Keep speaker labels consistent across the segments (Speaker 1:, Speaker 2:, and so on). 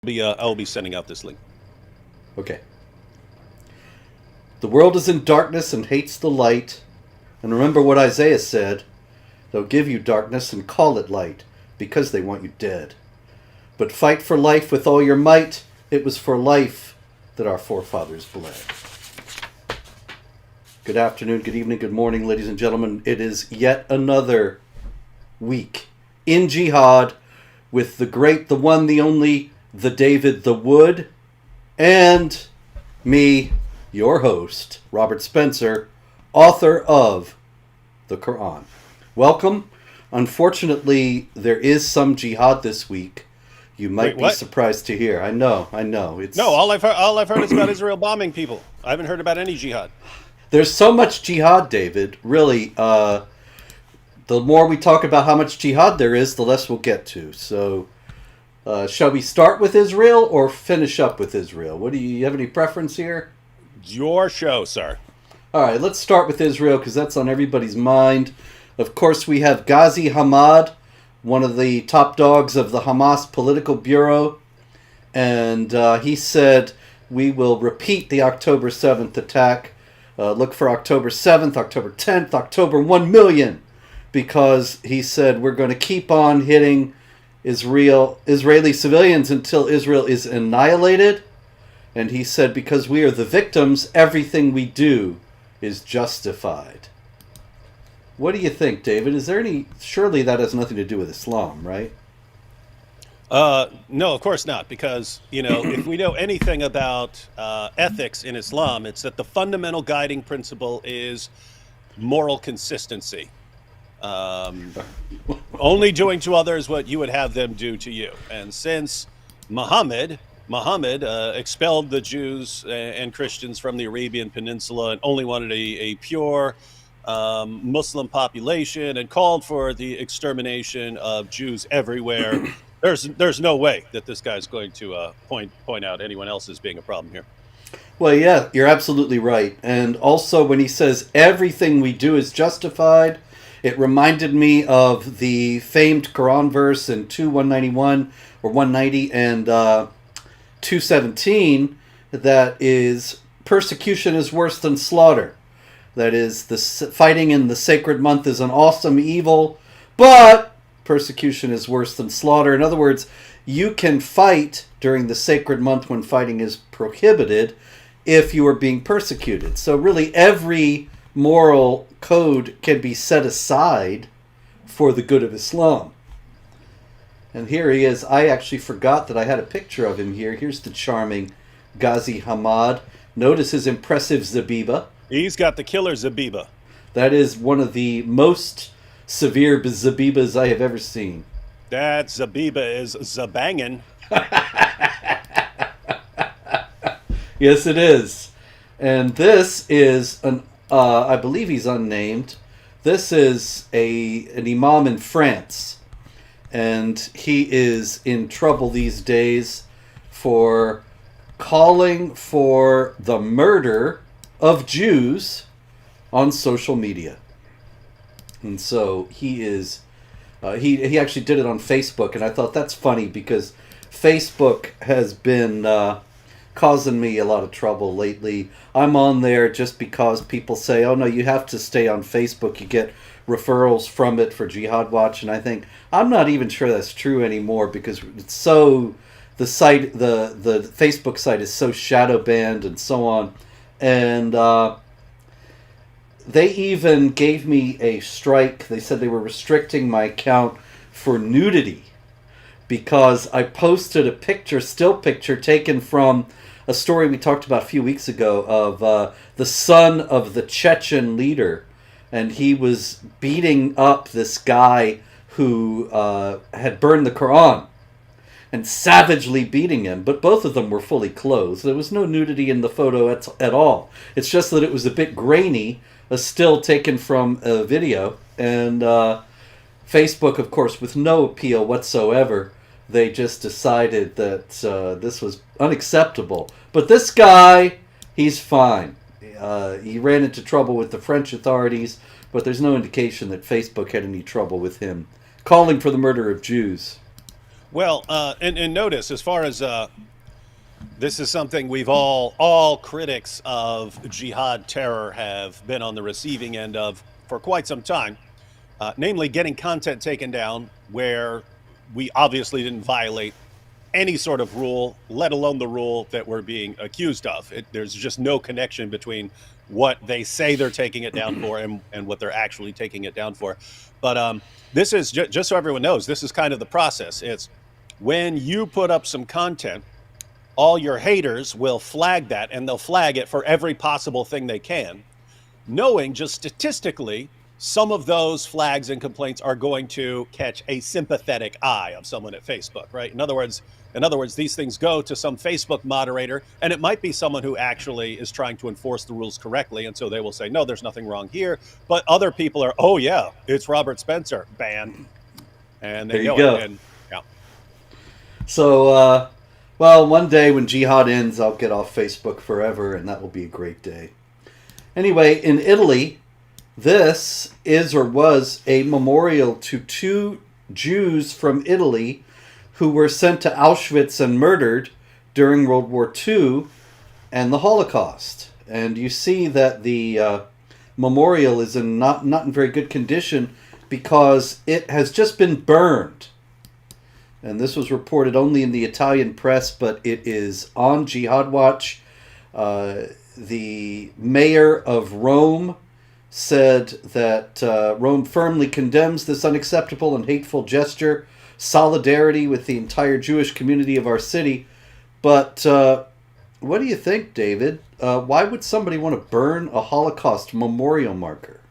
Speaker 1: I will be sending out this link.
Speaker 2: Okay. The world is in darkness and hates the light. And remember what Isaiah said. They'll give you darkness and call it light, because they want you dead. But fight for life with all your might. It was for life that our forefathers bled. Good afternoon, good evening, good morning, ladies and gentlemen. It is yet another week in Jihad with the great, the one, the only, the David, the Wood, and me, your host, Robert Spencer, author of the Quran. Welcome. Unfortunately, there is some jihad this week. You might be surprised to hear. I know. It's
Speaker 1: No, all I've heard is about Israel bombing people. I haven't heard about any jihad.
Speaker 2: There's so much jihad, David. Really, the more we talk about how much jihad there is, the less we'll get to. So, shall we start with Israel or finish up with Israel? What do you have any preference here?
Speaker 1: Your show, sir.
Speaker 2: All right, let's start with Israel because that's on everybody's mind. Of course, we have Ghazi Hamad, one of the top dogs of the Hamas political bureau, and he said, we will repeat the October 7th attack. Look for October 7th, October 10th, October 1 million, because he said we're going to keep on hitting Israeli civilians until Israel is annihilated. And he said, because we are the victims, everything we do is justified. What do you think, David? Is there any... Surely that has nothing to do with Islam, right?
Speaker 1: No, of course not, because, if we know anything about ethics in Islam, it's that the fundamental guiding principle is moral consistency. Only doing to others what you would have them do to you. And since Muhammad expelled the Jews and Christians from the Arabian Peninsula and only wanted a pure Muslim population and called for the extermination of Jews everywhere, there's no way that this guy's going to point out anyone else as being a problem here.
Speaker 2: Well, yeah, you're absolutely right. And also when he says everything we do is justified, it reminded me of the famed Quran verse in 2:191 or 190 and 2:17 that is, persecution is worse than slaughter. That is, the fighting in the sacred month is an awesome evil, but persecution is worse than slaughter. In other words, you can fight during the sacred month when fighting is prohibited if you are being persecuted. So really every moral code can be set aside for the good of Islam. And here he is. I actually forgot that I had a picture of him here. Here's the charming Ghazi Hamad. Notice his impressive Zebiba.
Speaker 1: He's got the killer Zebiba.
Speaker 2: That is one of the most severe Zebibas I have ever seen.
Speaker 1: That Zebiba is zabangin'.
Speaker 2: Yes, it is. And this is an, I believe he's unnamed. This is an imam in France. And he is in trouble these days for calling for the murder of Jews on social media. And so he is, he actually did it on Facebook, and I thought that's funny because Facebook has been causing me a lot of trouble lately. I'm on there just because people say, oh no, you have to stay on Facebook, you get referrals from it for Jihad Watch, and I think, I'm not even sure that's true anymore because it's so, the site, the Facebook site is so shadow banned and so on. And they even gave me a strike. They said they were restricting my account for nudity because I posted a picture, still picture, taken from a story we talked about a few weeks ago of the son of the Chechen leader. And he was beating up this guy who had burned the Quran and savagely beating him, but both of them were fully clothed. There was no nudity in the photo at all. It's just that it was a bit grainy, a still taken from a video, and Facebook, of course, with no appeal whatsoever, they just decided that this was unacceptable. But this guy, he's fine. He ran into trouble with the French authorities, but there's no indication that Facebook had any trouble with him calling for the murder of Jews.
Speaker 1: Well, and notice, as far as this is something we've all critics of jihad terror have been on the receiving end of for quite some time, namely getting content taken down where we obviously didn't violate any sort of rule, let alone the rule that we're being accused of. There's just no connection between what they say they're taking it down for and what they're actually taking it down for. But this is just so everyone knows, this is kind of the process. It's when you put up some content, all your haters will flag that, and they'll flag it for every possible thing they can, knowing just statistically some of those flags and complaints are going to catch a sympathetic eye of someone at Facebook, right? In other words, these things go to some Facebook moderator, and it might be someone who actually is trying to enforce the rules correctly, and so they will say, no, there's nothing wrong here. But other people are, oh yeah, it's Robert Spencer, ban. And
Speaker 2: there you go.
Speaker 1: And, yeah.
Speaker 2: So, well, one day when Jihad ends, I'll get off Facebook forever, and that will be a great day. Anyway, in Italy, this is or was a memorial to 2 Jews from Italy who were sent to Auschwitz and murdered during World War II and the Holocaust. And you see that the memorial is in not in very good condition because it has just been burned. And this was reported only in the Italian press, but it is on Jihad Watch. The mayor of Rome said that Rome firmly condemns this unacceptable and hateful gesture, solidarity with the entire Jewish community of our city. But what do you think, David? Why would somebody want to burn a Holocaust memorial marker?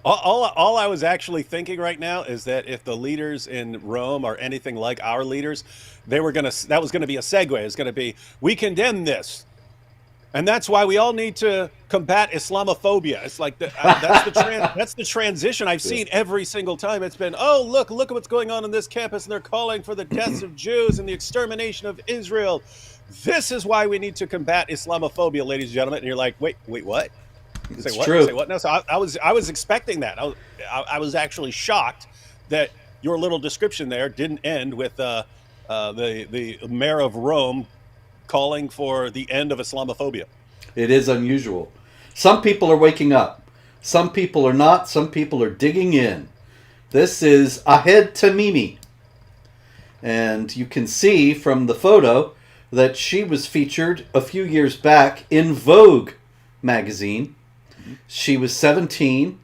Speaker 1: All I was actually thinking right now is that if the leaders in Rome are anything like our leaders, that was gonna be a segue. It's gonna be, we condemn this, and that's why we all need to combat Islamophobia. It's like that's the transition I've seen every single time. It's been, oh look at what's going on this campus, and they're calling for the deaths of Jews and the extermination of Israel. This is why we need to combat Islamophobia, ladies and gentlemen. And you're like, wait, what?
Speaker 2: It's
Speaker 1: Say what?
Speaker 2: true.
Speaker 1: Say what? No, so I was expecting that. I was actually shocked that your little description there didn't end with the mayor of Rome calling for the end of Islamophobia.
Speaker 2: It is unusual. Some people are waking up. Some people are not. Some people are digging in. This is Ahed Tamimi. And you can see from the photo that she was featured a few years back in Vogue magazine. She was 17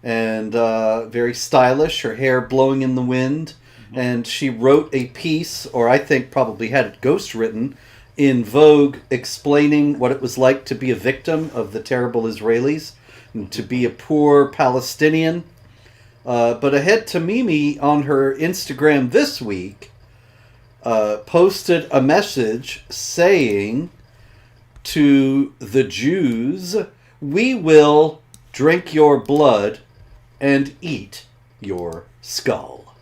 Speaker 2: and very stylish, her hair blowing in the wind. And she wrote a piece, or I think probably had it ghostwritten, in Vogue explaining what it was like to be a victim of the terrible Israelis and to be a poor Palestinian. But Ahed Tamimi on her Instagram this week posted a message saying to the Jews, we will drink your blood and eat your skull.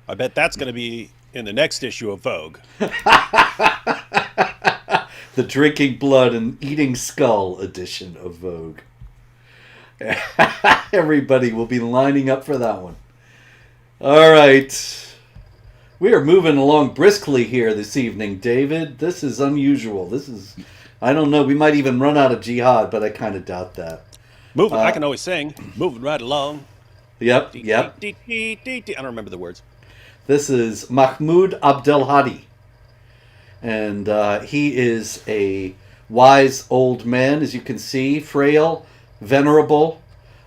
Speaker 1: I bet that's going to be in the next issue of Vogue.
Speaker 2: The drinking blood and eating skull edition of Vogue. Everybody will be lining up for that one. All right. We are moving along briskly here this evening, David. This is unusual. I don't know, we might even run out of jihad, but I kind of doubt that.
Speaker 1: Moving, I can always sing. Moving right along.
Speaker 2: Yep.
Speaker 1: I don't remember the words.
Speaker 2: This is Mahmoud Abdelhadi. And he is a wise old man, as you can see, frail, venerable.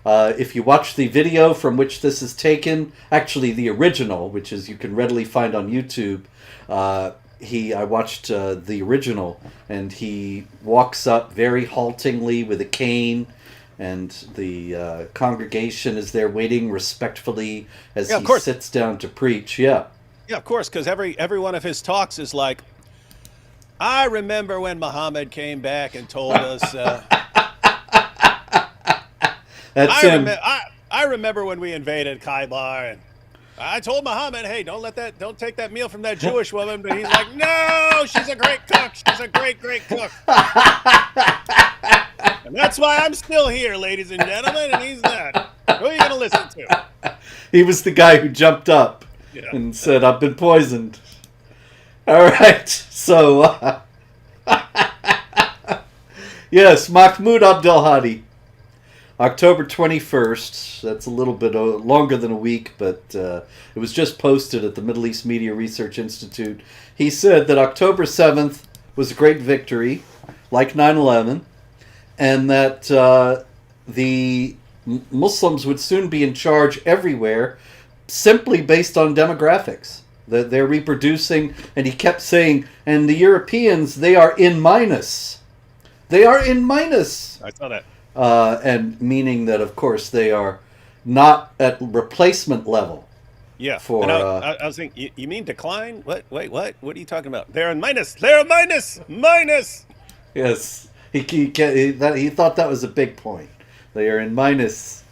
Speaker 2: If you watch the video from which this is taken, actually the original, which is you can readily find on YouTube, I watched the original, and he walks up very haltingly with a cane, and the congregation is there waiting respectfully as he sits down to preach. Yeah,
Speaker 1: of course, because every one of his talks is like, I remember when Muhammad came back and told us.
Speaker 2: That's him.
Speaker 1: I remember when we invaded Khaybar, and I told Muhammad, hey, don't take that meal from that Jewish woman. But he's like, no, she's a great cook. She's a great cook. And that's why I'm still here, ladies and gentlemen, and he's not. Who are you going to listen to?
Speaker 2: He was the guy who jumped up and said, "I've been poisoned." All right, so yes, Mahmoud Abdel Hadi, October 21st. That's a little bit longer than a week, but it was just posted at the Middle East Media Research Institute. He said that October 7th was a great victory, like 9/11, and that the Muslims would soon be in charge everywhere, simply based on demographics. That they're reproducing, and he kept saying, and the Europeans, they are in minus. They are in minus.
Speaker 1: I saw that.
Speaker 2: And meaning that, of course, they are not at replacement level.
Speaker 1: Yeah.
Speaker 2: For
Speaker 1: and I was thinking, you mean decline? What? Wait, what? What are you talking about? They're in minus. They're in minus. Minus.
Speaker 2: Yes, he thought that was a big point. They are in minus,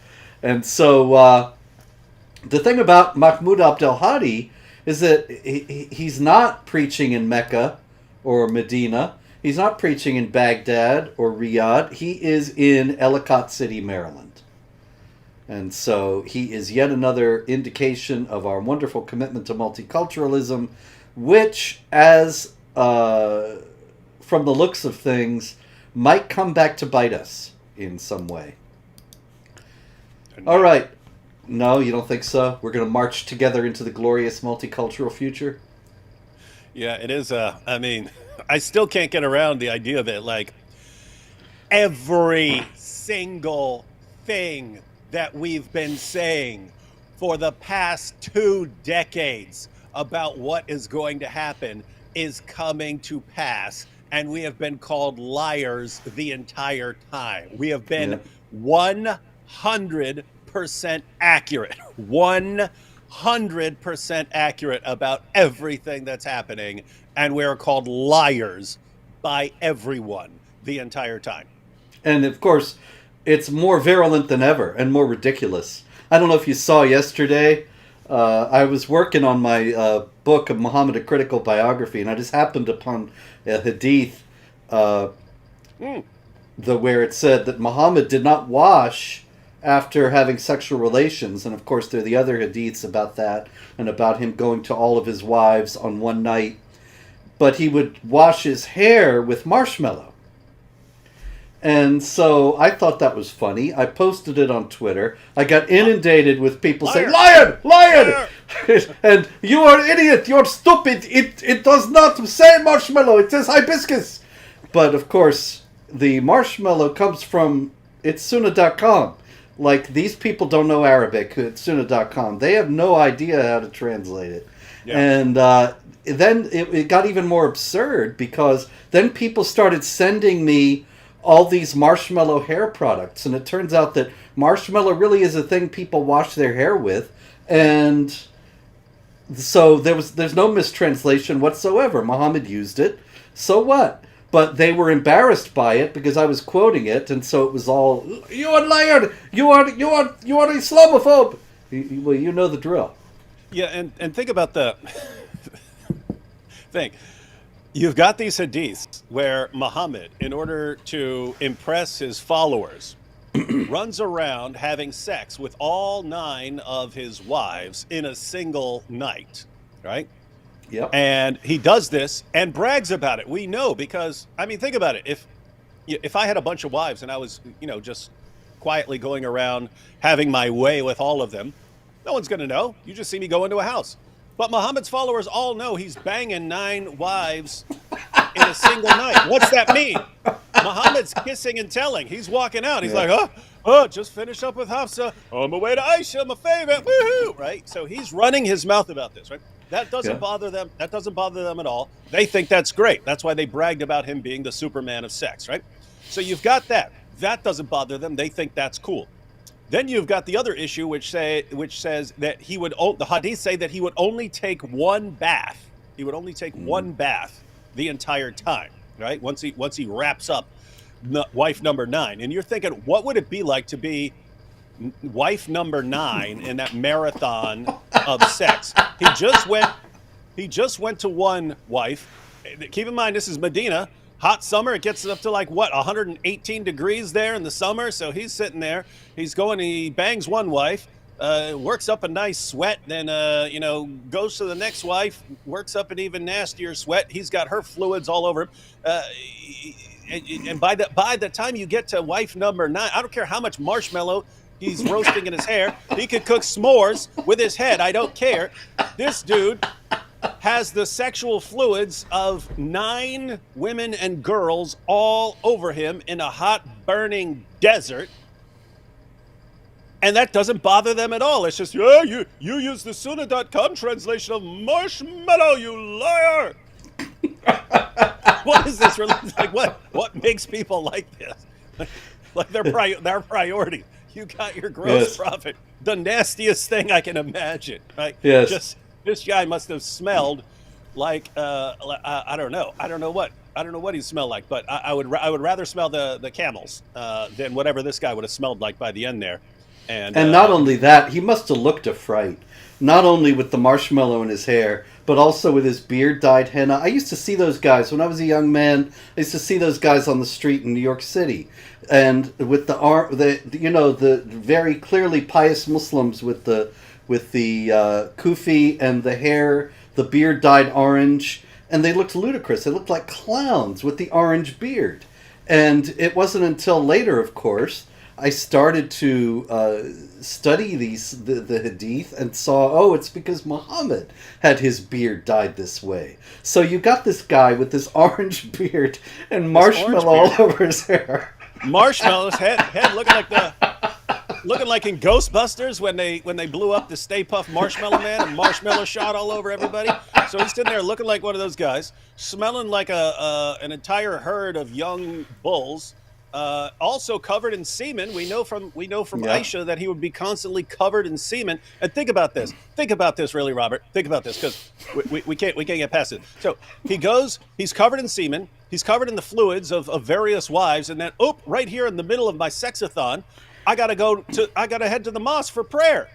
Speaker 2: and so the thing about Mahmoud Abdel Hadi is that he's not preaching in Mecca or Medina. He's not preaching in Baghdad or Riyadh. He is in Ellicott City, Maryland. And so he is yet another indication of our wonderful commitment to multiculturalism, which, as from the looks of things, might come back to bite us in some way. All right. No, you don't think so? We're going to march together into the glorious multicultural future?
Speaker 1: Yeah, it is. I mean, I still can't get around the idea that, like, every single thing that we've been saying for the past 2 decades about what is going to happen is coming to pass. And we have been called liars the entire time. We have been 100% accurate. 100% accurate about everything that's happening. And we're called liars by everyone the entire time.
Speaker 2: And of course, it's more virulent than ever and more ridiculous. I don't know if you saw yesterday, I was working on my book of Muhammad, a Critical Biography, and I just happened upon a hadith where it said that Muhammad did not wash after having sexual relations. And of course, there are the other hadiths about that and about him going to all of his wives on one night. But he would wash his hair with marshmallow. And so I thought that was funny. I posted it on Twitter. I got inundated with people saying, "Lion! Lion!" And "You are idiot! You're stupid! It does not say marshmallow. It says hibiscus." But of course, the marshmallow comes from itsuna.com. Like, these people don't know Arabic, itsuna.com. They have no idea how to translate it. Yeah. And then it got even more absurd, because then people started sending me all these marshmallow hair products, and it turns out that marshmallow really is a thing people wash their hair with, and so there's no mistranslation whatsoever. Muhammad used it, so what? But they were embarrassed by it because I was quoting it, and so it was all, "You are liar! You are Islamophobe!" Well, you know the drill.
Speaker 1: Yeah, and think about the thing. You've got these hadiths where Muhammad, in order to impress his followers, runs around having sex with all 9 of his wives in a single night, right?
Speaker 2: Yep.
Speaker 1: And he does this and brags about it. We know, because, I mean, think about it. If I had a bunch of wives and I was, just quietly going around having my way with all of them, no one's going to know. You just see me go into a house. But Muhammad's followers all know he's banging 9 wives in a single night. What's that mean? Muhammad's kissing and telling. He's walking out. He's like, just finish up with Hafsa. On my way to Aisha, my favorite. Woohoo! Right? So he's running his mouth about this, right? That doesn't bother them. That doesn't bother them at all. They think that's great. That's why they bragged about him being the Superman of sex, right? So you've got that. That doesn't bother them. They think that's cool. Then you've got the other issue, which says that the hadiths say that he would only take 1 bath. He would only take 1 bath the entire time, right? Once he wraps up wife number 9, and you're thinking, what would it be like to be wife number 9 in that marathon of sex? He just went to 1 wife. Keep in mind, this is Medina. Hot summer, it gets up to 118 degrees there in the summer. So he's sitting there, he bangs 1 wife. works up a nice sweat, then goes to the next wife, works up an even nastier sweat. He's got her fluids all over him, and by the time you get to wife number 9, I don't care how much marshmallow he's roasting in his hair. He could cook s'mores with his head. I don't care. This dude has the sexual fluids of 9 women and girls all over him in a hot, burning desert. And that doesn't bother them at all. It's just, yeah, you use the Sunnah.com translation of marshmallow, you liar. What is this really? Like, what makes people like this? Like their priority. You got your gross profit. The nastiest thing I can imagine. Right?
Speaker 2: Yes.
Speaker 1: Just this guy must have smelled like I don't know. I don't know what he smelled like, but I would rather smell the camels than whatever this guy would have smelled like by the end there. And
Speaker 2: not only that, he must have looked a fright. Not only with the marshmallow in his hair, but also with his beard dyed henna. I used to see those guys when I was a young man. I used to see those guys on the street in New York City, and with the very clearly pious Muslims with the kufi and the hair, the beard dyed orange, and they looked ludicrous. They looked like clowns with the orange beard. And it wasn't until later, of course, I started to study the hadith and saw, oh, it's because Muhammad had his beard dyed this way. So you got this guy with this orange beard and marshmallow all over his hair.
Speaker 1: Marshmallow's head looking like in Ghostbusters when they blew up the Stay Puft Marshmallow Man and marshmallow shot all over everybody. So he's sitting there looking like one of those guys, smelling like an entire herd of young bulls. Also covered in semen. We know from Aisha that he would be constantly covered in semen. And think about this. Think about this, really, Robert. Think about this, because we can't get past it. So he's covered in semen. He's covered in the fluids of various wives, and then right here in the middle of my sexathon, I gotta head to the mosque for prayer,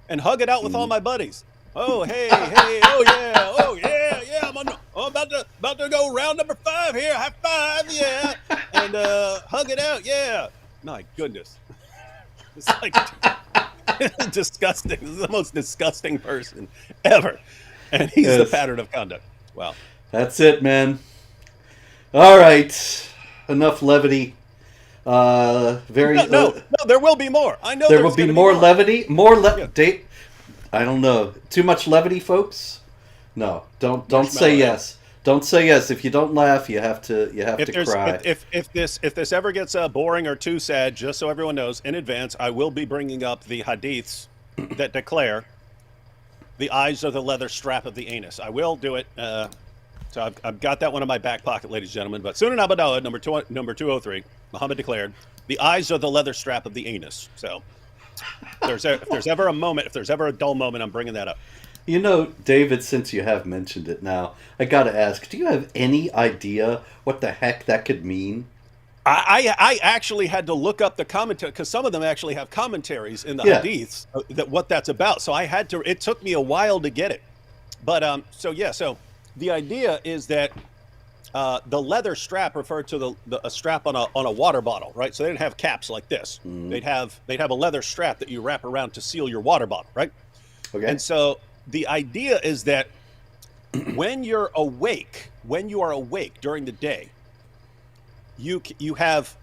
Speaker 1: and hug it out with all my buddies. Oh hey, oh yeah. I'm about to go round number 5 here. High five, yeah, and hug it out, yeah. My goodness, it's like disgusting. This is the most disgusting person ever, and he's the pattern of conduct. Wow,
Speaker 2: that's it, man. All right, enough levity.
Speaker 1: No, there will be more. I know
Speaker 2: there will be more levity. Date. I don't know. Too much levity, folks? No. Don't say yes. Don't say yes. If you don't laugh, you have to cry.
Speaker 1: If this ever gets boring or too sad, just so everyone knows in advance, I will be bringing up the hadiths that declare the eyes are the leather strap of the anus. I will do it. So I've got that one in my back pocket, ladies and gentlemen. But Sunan Abu Dawud, number 203, Muhammad declared, the eyes are the leather strap of the anus. So if there's ever a dull moment, I'm bringing that up.
Speaker 2: You know, David, since you have mentioned it now, I got to ask, do you have any idea what the heck that could mean?
Speaker 1: I actually had to look up the commentary, because some of them actually have commentaries in the hadiths that what that's about. So it took me a while to get it. But so the idea is that the leather strap referred to a strap on a water bottle, right? So they didn't have caps like this. Mm. They'd have a leather strap that you wrap around to seal your water bottle, right? Okay. And so the idea is that when you are awake during the day, you have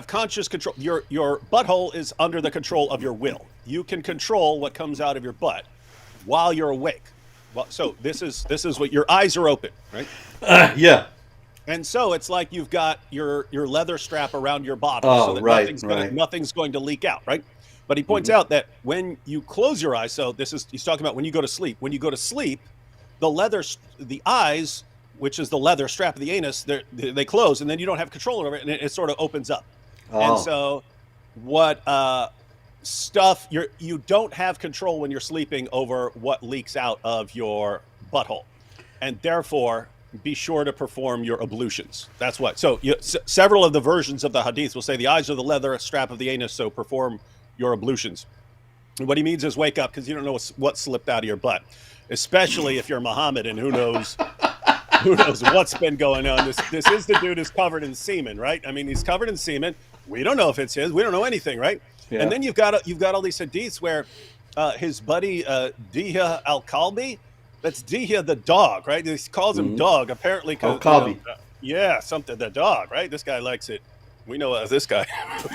Speaker 1: conscious control. Your butthole is under the control of your will. You can control what comes out of your butt while you're awake. Well, so this is what your eyes are open, right?
Speaker 2: Yeah.
Speaker 1: And so it's like you've got your leather strap around your bottle, so that nothing's going to leak out, right? But he points out that when you close your eyes, so he's talking about when you go to sleep. When you go to sleep, the eyes, which is the leather strap of the anus, they close, and then you don't have control over it, and it sort of opens up. Oh. And so what stuff you don't have control when you're sleeping over what leaks out of your butthole, and therefore be sure to perform your ablutions. That's what. So several of the versions of the hadith will say the eyes are the leather strap of the anus, so perform your ablutions. And what he means is wake up, because you don't know what slipped out of your butt, especially if you're Muhammad, and who knows what's been going on. This is the dude who's covered in semen, right? I mean, he's covered in semen. We don't know if it's his. We don't know anything, right?
Speaker 2: Yeah.
Speaker 1: And then you've got all these hadiths where his buddy Diha al-Kalbi, that's Diha the dog, right? He calls him
Speaker 2: Mhm.
Speaker 1: dog apparently because
Speaker 2: Al-Kalbi.
Speaker 1: yeah, something the dog, right? This guy likes it. We know this guy.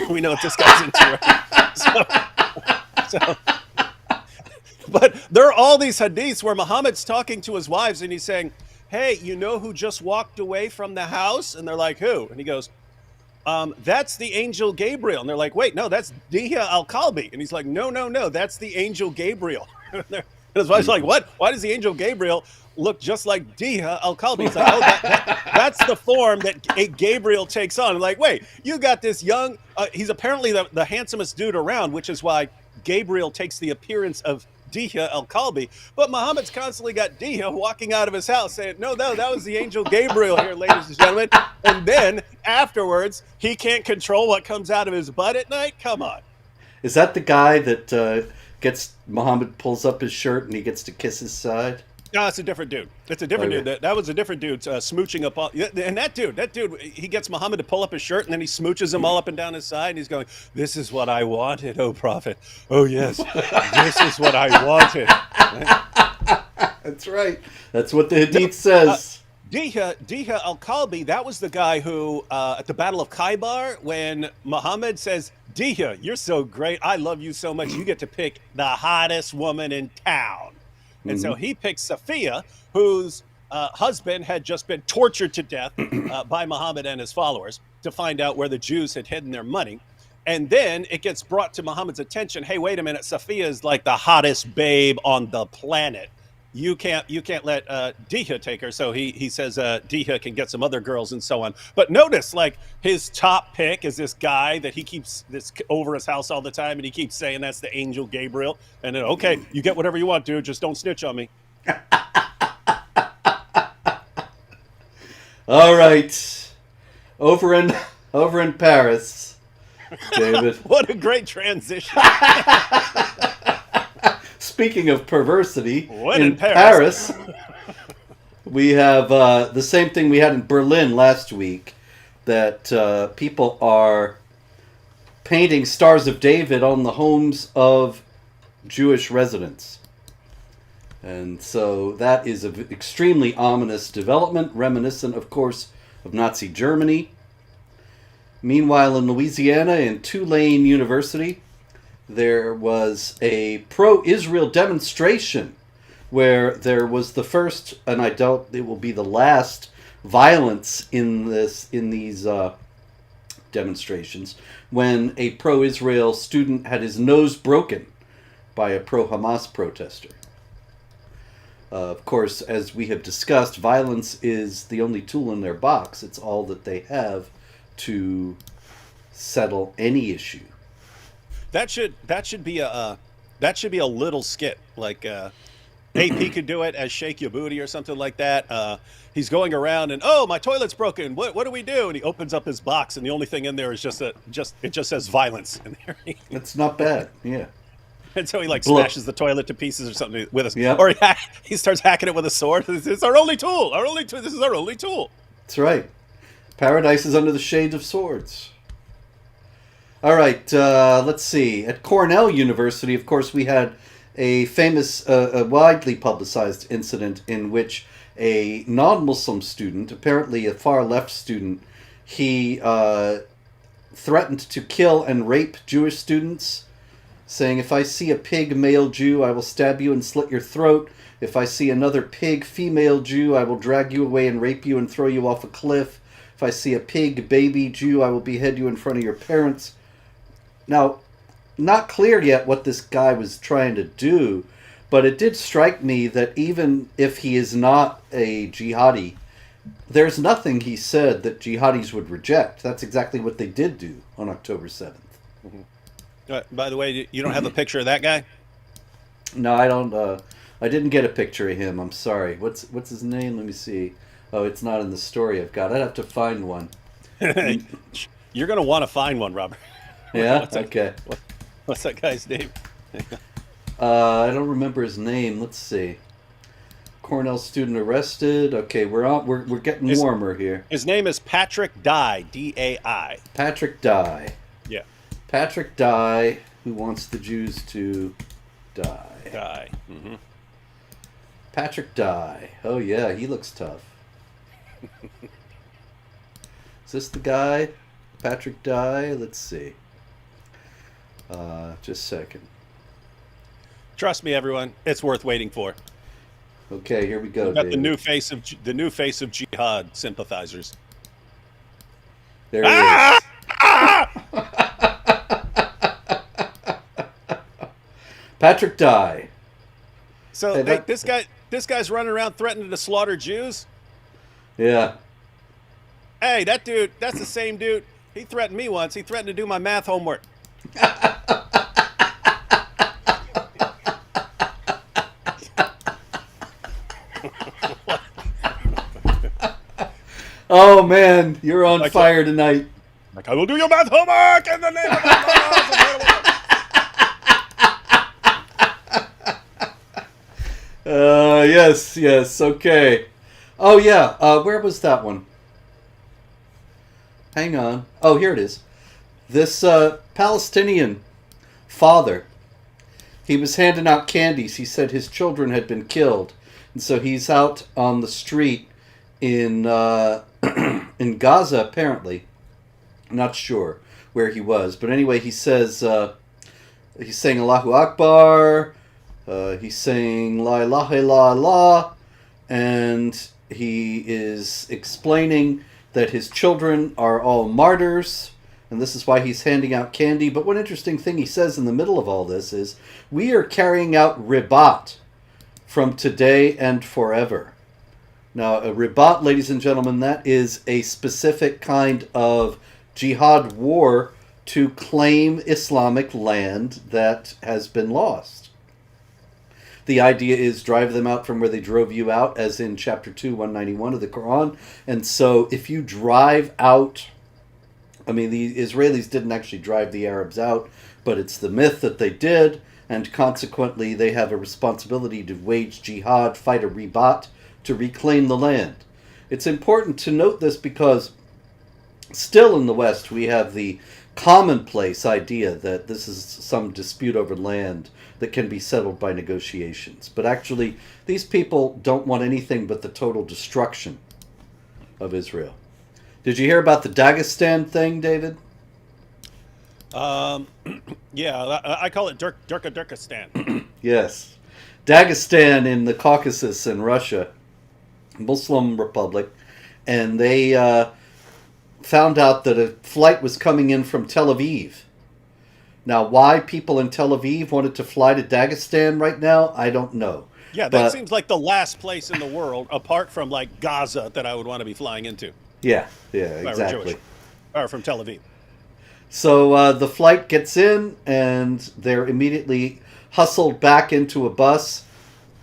Speaker 1: We know what this guy's into. Right? So, but there are all these hadiths where Muhammad's talking to his wives and he's saying, "Hey, you know who just walked away from the house?" And they're like, "Who?" And he goes, "That's the angel Gabriel." And they're like, "Wait, no, that's Diha al-Kalbi." And he's like, "No, no, no, that's the angel Gabriel." And his wife's like, "What? Why does the angel Gabriel look just like Diha al-Kalbi?" He's like, "Oh, that's the form that Gabriel takes on." I'm like, wait, you got this young, he's apparently the handsomest dude around, which is why Gabriel takes the appearance of Diha al-Kalbi. But Muhammad's constantly got Diha walking out of his house saying, no, that was the angel Gabriel here, ladies and gentlemen. And then afterwards, he can't control what comes out of his butt at night? Come on.
Speaker 2: Is that the guy that Muhammad pulls up his shirt and he gets to kiss his side?
Speaker 1: No, it's a different dude. It's a different dude. That was a different dude smooching up. And that dude, he gets Muhammad to pull up his shirt and then he smooches him all up and down his side. And he's going, "This is what I wanted, oh Prophet. Oh, yes, this is what I wanted."
Speaker 2: That's right. That's what the hadith says.
Speaker 1: Diha al-Kalbi, that was the guy who, at the Battle of Khaybar, when Muhammad says, "Diha, you're so great. I love you so much. You get to pick the hottest woman in town." And so he picks Safiya, whose husband had just been tortured to death by Muhammad and his followers, to find out where the Jews had hidden their money. And then it gets brought to Muhammad's attention, hey, wait a minute, Safiya is like the hottest babe on the planet. You can't let Diha take her. So he says Diha can get some other girls and so on. But notice, like, his top pick is this guy that he keeps this over his house all the time, and he keeps saying that's the angel Gabriel. And then, okay, you get whatever you want, dude. Just don't snitch on me.
Speaker 2: All right, over in Paris, David.
Speaker 1: What a great transition.
Speaker 2: Speaking of perversity, in Paris, we have the same thing we had in Berlin last week, that people are painting Stars of David on the homes of Jewish residents. And so that is an extremely ominous development, reminiscent, of course, of Nazi Germany. Meanwhile, in Louisiana, in Tulane University, there was a pro-Israel demonstration where there was the first, and I doubt it will be the last, violence in these demonstrations, when a pro-Israel student had his nose broken by a pro-Hamas protester. Of course, as we have discussed, violence is the only tool in their box. It's all that they have to settle any issue.
Speaker 1: That should be a little skit, like AP could do it as Shake Your Booty or something like that. He's going around and, oh, my toilet's broken. What do we do? And he opens up his box and the only thing in there is it just says violence in there.
Speaker 2: That's not bad. Yeah.
Speaker 1: And so he smashes the toilet to pieces or something with us.
Speaker 2: Yep.
Speaker 1: Or he starts hacking it with a sword. It's our only tool. This is our only tool.
Speaker 2: That's right. Paradise is under the shades of swords. All right, let's see. At Cornell University, of course, we had a famous, widely publicized incident in which a non-Muslim student, apparently a far-left student, he threatened to kill and rape Jewish students, saying, "If I see a pig male Jew, I will stab you and slit your throat. If I see another pig female Jew, I will drag you away and rape you and throw you off a cliff. If I see a pig baby Jew, I will behead you in front of your parents." Now, not clear yet what this guy was trying to do, but it did strike me that even if he is not a jihadi, there's nothing he said that jihadis would reject. That's exactly what they did do on October 7th.
Speaker 1: Mm-hmm. By the way, you don't have a picture of that guy?
Speaker 2: No, I don't. I didn't get a picture of him. I'm sorry. What's his name? Let me see. Oh, it's not in the story I've got. I'd have to find one.
Speaker 1: You're going to want to find one, Robert.
Speaker 2: Yeah? Okay.
Speaker 1: What's that guy's name?
Speaker 2: I don't remember his name. Let's see. Cornell student arrested. Okay, we're getting warmer here.
Speaker 1: His name is Patrick Dye, D-A-I.
Speaker 2: Patrick Dye.
Speaker 1: Yeah.
Speaker 2: Patrick Dye, who wants the Jews to die.
Speaker 1: Die. Mm-hmm.
Speaker 2: Patrick Dye. Oh, yeah, he looks tough. Is this the guy? Patrick Dye? Let's see. Just a second.
Speaker 1: Trust me, everyone. It's worth waiting for.
Speaker 2: Okay, here we go.
Speaker 1: We've got
Speaker 2: David.
Speaker 1: the new face of Jihad sympathizers.
Speaker 2: There he is. Patrick Dye.
Speaker 1: So
Speaker 2: Hey,
Speaker 1: this guy's running around threatening to slaughter Jews.
Speaker 2: Yeah.
Speaker 1: Hey, that dude, that's the same dude. He threatened me once. He threatened to do my math homework.
Speaker 2: Oh man, you're on fire tonight.
Speaker 1: Like, I will do your math homework in the name of Allah.
Speaker 2: Yes, okay. Oh yeah, where was that one? Hang on. Oh, here it is. This Palestinian father, he was handing out candies. He said his children had been killed, and so he's out on the street in in Gaza, apparently. I'm not sure where he was, but anyway, he says he's saying Allahu Akbar. He's saying La ilaha illallah, and he is explaining that his children are all martyrs, and this is why he's handing out candy. But one interesting thing he says in the middle of all this is, we are carrying out ribat from today and forever. Now, a ribat, ladies and gentlemen, that is a specific kind of jihad war to claim Islamic land that has been lost. The idea is drive them out from where they drove you out, as in chapter 2, 191 of the Quran. And so if you drive out, I mean, the Israelis didn't actually drive the Arabs out, but it's the myth that they did, and consequently they have a responsibility to wage jihad, fight a ribat, to reclaim the land. It's important to note this because still in the West we have the commonplace idea that this is some dispute over land that can be settled by negotiations. But actually, these people don't want anything but the total destruction of Israel. Did you hear about the Dagestan thing, David?
Speaker 1: Yeah, I call it Durkistan.
Speaker 2: Yes. Dagestan in the Caucasus in Russia, Muslim Republic, and they found out that a flight was coming in from Tel Aviv. Now, why people in Tel Aviv wanted to fly to Dagestan right now, I don't know.
Speaker 1: Yeah, that seems like the last place in the world, apart from like Gaza, that I would want to be flying into.
Speaker 2: Yeah, exactly.
Speaker 1: Or from Tel Aviv.
Speaker 2: So the flight gets in, and they're immediately hustled back into a bus,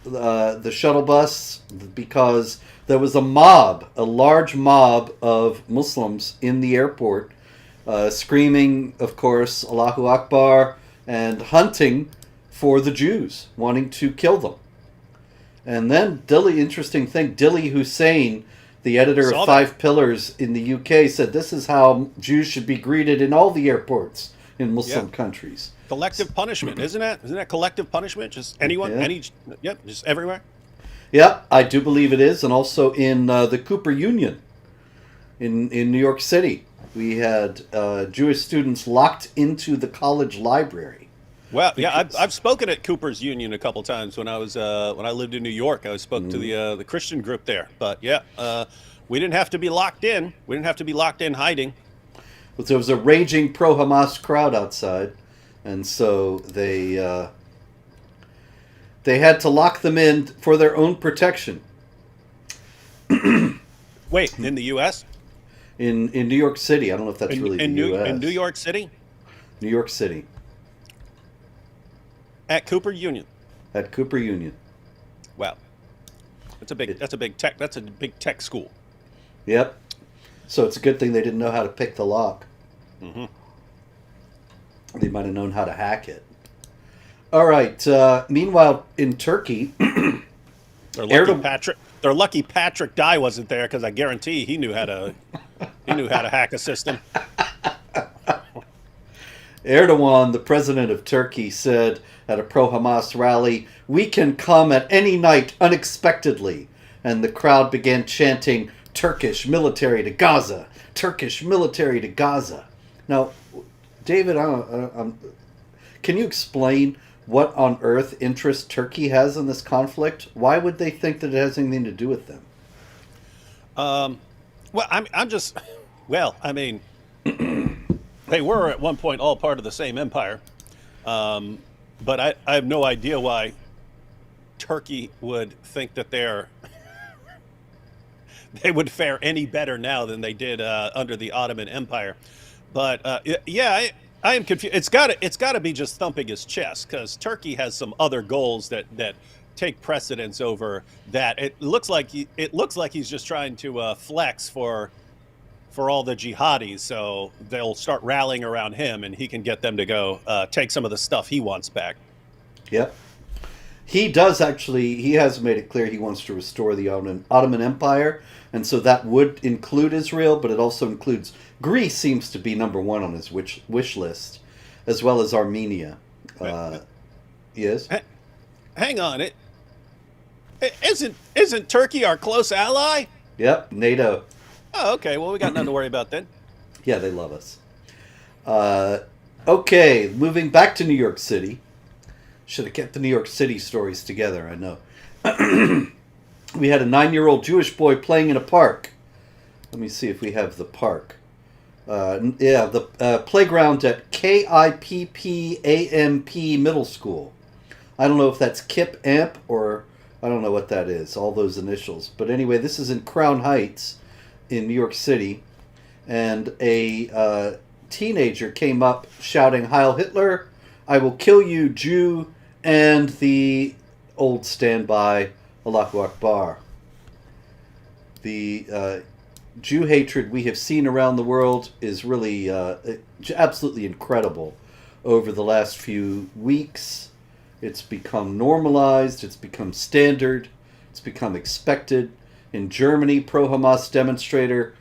Speaker 2: the shuttle bus, because there was a large mob of Muslims in the airport, screaming, of course, Allahu Akbar, and hunting for the Jews, wanting to kill them. And then, interesting thing, Dili Hussein, the editor of Five Pillars in the UK, said this is how Jews should be greeted in all the airports in Muslim countries.
Speaker 1: Collective punishment, isn't that? Isn't that collective punishment? Just anyone, just everywhere?
Speaker 2: Yeah, I do believe it is. And also in the Cooper Union in New York City, we had Jewish students locked into the college library.
Speaker 1: Well, yeah, I've spoken at Cooper's Union a couple times when I was when I lived in New York. I spoke to the Christian group there. But yeah, we didn't have to be locked in. We didn't have to be locked in hiding.
Speaker 2: But there was a raging pro-Hamas crowd outside, and so they had to lock them in for their own protection.
Speaker 1: Wait, in the U.S.?
Speaker 2: In New York City. I don't know if that's really the U.S.
Speaker 1: In New York City?
Speaker 2: New York City.
Speaker 1: At Cooper Union.
Speaker 2: At Cooper Union.
Speaker 1: Wow. That's a big tech school.
Speaker 2: Yep. So it's a good thing they didn't know how to pick the lock. Mm-hmm. They might have known how to hack it. All right. Meanwhile, in Turkey,
Speaker 1: They're lucky Patrick Dye wasn't there, because I guarantee he knew how to hack a system.
Speaker 2: Erdogan, the president of Turkey, said at a pro-Hamas rally, "We can come at any night unexpectedly." And the crowd began chanting, "Turkish military to Gaza! Turkish military to Gaza!" Now, David, can you explain what on earth interest Turkey has in this conflict? Why would they think that it has anything to do with them?
Speaker 1: Well, I'm just, well, I mean, they were at one point all part of the same empire. But I have no idea why Turkey would think that they would fare any better now than they did under the Ottoman Empire. But yeah, I am confused. It's got to be just thumping his chest, because Turkey has some other goals that take precedence over that. It looks like he's just trying to flex for all the jihadis, so they'll start rallying around him, and he can get them to go take some of the stuff he wants back.
Speaker 2: Yep. He does actually, he has made it clear he wants to restore the Ottoman Empire, and so that would include Israel, but it also includes Greece. Seems to be number one on his wish list, as well as Armenia. Yes?
Speaker 1: Hang on, isn't Turkey our close ally?
Speaker 2: Yep, NATO.
Speaker 1: Oh, okay, well, we got nothing to worry about then.
Speaker 2: Yeah, they love us. Okay, moving back to New York City. Should have kept the New York City stories together, I know. We had a 9-year-old Jewish boy playing in a park. Let me see if we have the park. Yeah, the playground at KIPPAMP Middle School. I don't know if that's Kip Amp or I don't know what that is, all those initials. But anyway, this is in Crown Heights in New York City. And a teenager came up shouting, "Heil Hitler, I will kill you, Jew," and the old standby, Allahu Akbar. The Jew hatred we have seen around the world is really absolutely incredible over the last few weeks. It's become normalized, it's become standard, it's become expected. In Germany, a pro-Hamas demonstrator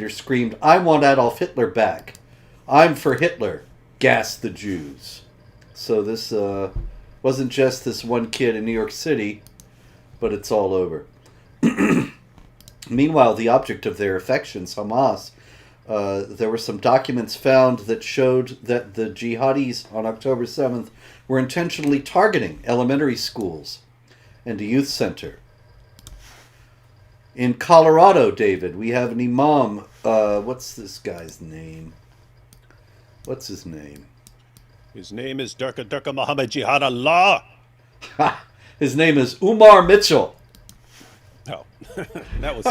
Speaker 2: screamed, "I want Adolf Hitler back. I'm for Hitler," gassed the Jews. So this wasn't just this one kid in New York City, but it's all over. Meanwhile, the object of their affections, Hamas, there were some documents found that showed that the jihadis on October 7th were intentionally targeting elementary schools and a youth center. In Colorado, David, we have an imam. What's this guy's name? What's his name?
Speaker 1: His name is Durka Muhammad Jihad Allah.
Speaker 2: His name is Umar Mitchell.
Speaker 1: Oh, that was...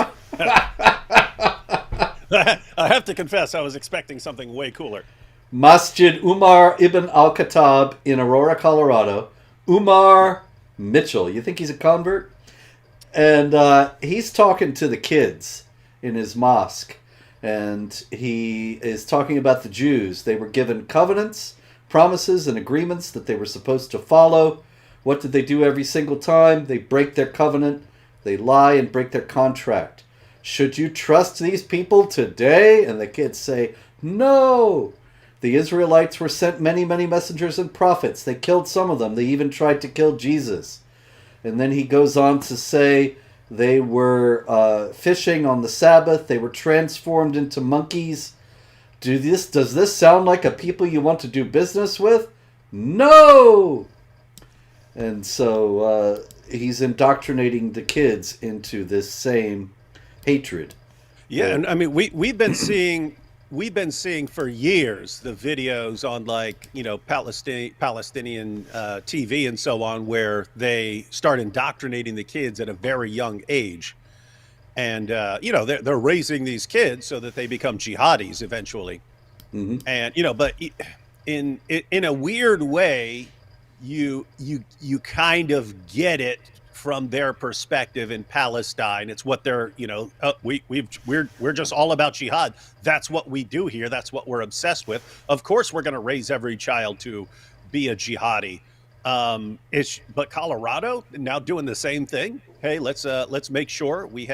Speaker 1: I have to confess, I was expecting something way cooler.
Speaker 2: Masjid Umar ibn al-Khattab in Aurora, Colorado. Umar Mitchell. You think he's a convert? And he's talking to the kids in his mosque. And he is talking about the Jews. They were given covenants, promises, and agreements that they were supposed to follow. What did they do every single time? They break their covenant. They lie and break their contract. Should you trust these people today? And the kids say, no. The Israelites were sent many, many messengers and prophets. They killed some of them. They even tried to kill Jesus. And then he goes on to say they were fishing on the Sabbath. They were transformed into monkeys. Does this sound like a people you want to do business with? No! And so he's indoctrinating the kids into this same hatred.
Speaker 1: Yeah, and I mean we've been seeing for years the videos on, like, Palestinian TV and so on, where they start indoctrinating the kids at a very young age, and they're raising these kids so that they become jihadis eventually.
Speaker 2: Mm-hmm.
Speaker 1: And but in a weird way, you kind of get it from their perspective in Palestine. It's what they're, we're just all about jihad. That's what we do here. That's what we're obsessed with. Of course, we're going to raise every child to be a jihadi. But Colorado now doing the same thing. Hey, let's make sure we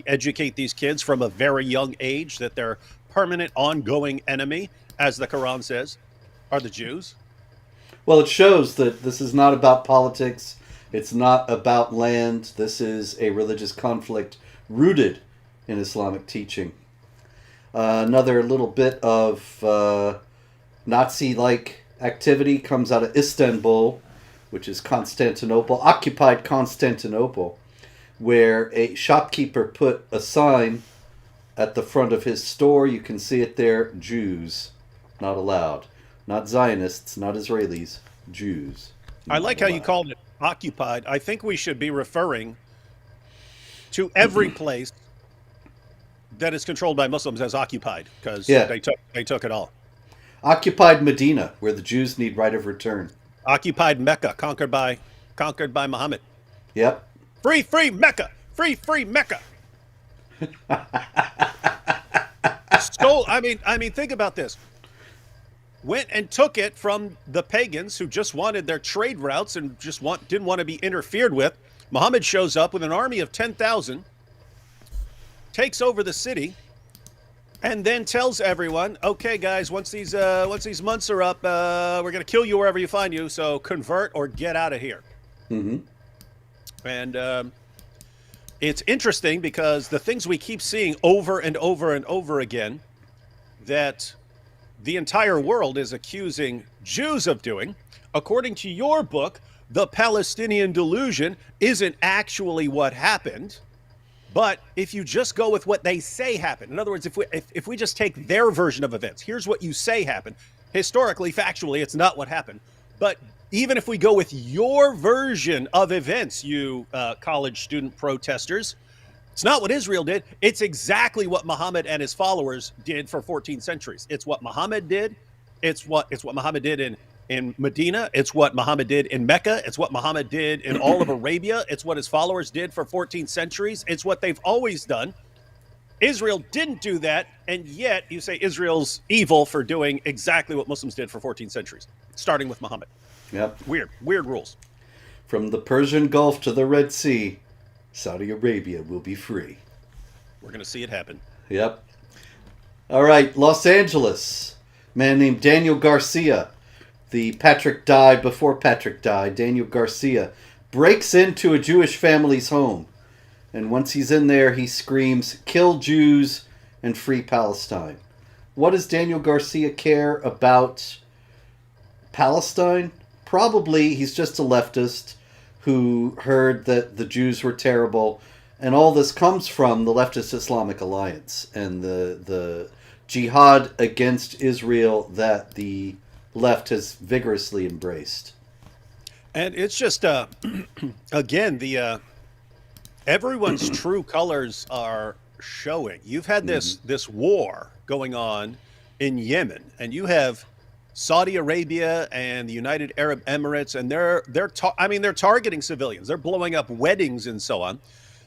Speaker 1: educate these kids from a very young age that they're permanent, ongoing enemy, as the Quran says, are the Jews.
Speaker 2: Well, it shows that this is not about politics. It's not about land. This is a religious conflict rooted in Islamic teaching. Another little bit of Nazi-like activity comes out of Istanbul, which is Constantinople, occupied Constantinople, where a shopkeeper put a sign at the front of his store. You can see it there: Jews not allowed. Not Zionists, not Israelis, Jews.
Speaker 1: I like how you called it occupied. I think we should be referring to every place that is controlled by Muslims as occupied, because they took it all.
Speaker 2: Occupied Medina, where the Jews need right of return.
Speaker 1: Occupied Mecca, conquered by Muhammad.
Speaker 2: Yep.
Speaker 1: Free Mecca. Free Mecca. Stole. I mean, think about this. Went and took it from the pagans who just wanted their trade routes and didn't want to be interfered with. Muhammad shows up with an army of 10,000, takes over the city, and then tells everyone, "Okay, guys, once these months are up, we're going to kill you wherever you find you. So convert or get out of here."
Speaker 2: Mm-hmm.
Speaker 1: And it's interesting because the things we keep seeing over and over and over again that the entire world is accusing Jews of doing, according to your book, the Palestinian delusion isn't actually what happened. But if you just go with what they say happened, in other words, if we just take their version of events, here's what you say happened. Historically, factually, it's not what happened. But even if we go with your version of events, you college student protesters, it's not what Israel did. It's exactly what Muhammad and his followers did for 14 centuries. It's what Muhammad did. It's what Muhammad did in Medina. It's what Muhammad did in Mecca. It's what Muhammad did in all of Arabia. It's what his followers did for 14 centuries. It's what they've always done. Israel didn't do that, and yet you say Israel's evil for doing exactly what Muslims did for 14 centuries, starting with Muhammad.
Speaker 2: Yep.
Speaker 1: Weird rules.
Speaker 2: From the Persian Gulf to the Red Sea, Saudi Arabia will be free.
Speaker 1: We're going to see it happen.
Speaker 2: Yep. All right, Los Angeles. Man named Daniel Garcia, the Patrick died before Patrick died, Daniel Garcia, breaks into a Jewish family's home. And once he's in there, he screams, "Kill Jews and free Palestine." What does Daniel Garcia care about Palestine? Probably he's just a leftist who heard that the Jews were terrible. And all this comes from the leftist Islamic Alliance and the jihad against Israel that the left has vigorously embraced.
Speaker 1: And it's just, again, everyone's true colors are showing. You've had this war going on in Yemen, and you have Saudi Arabia and the United Arab Emirates, and they're targeting civilians. They're blowing up weddings and so on.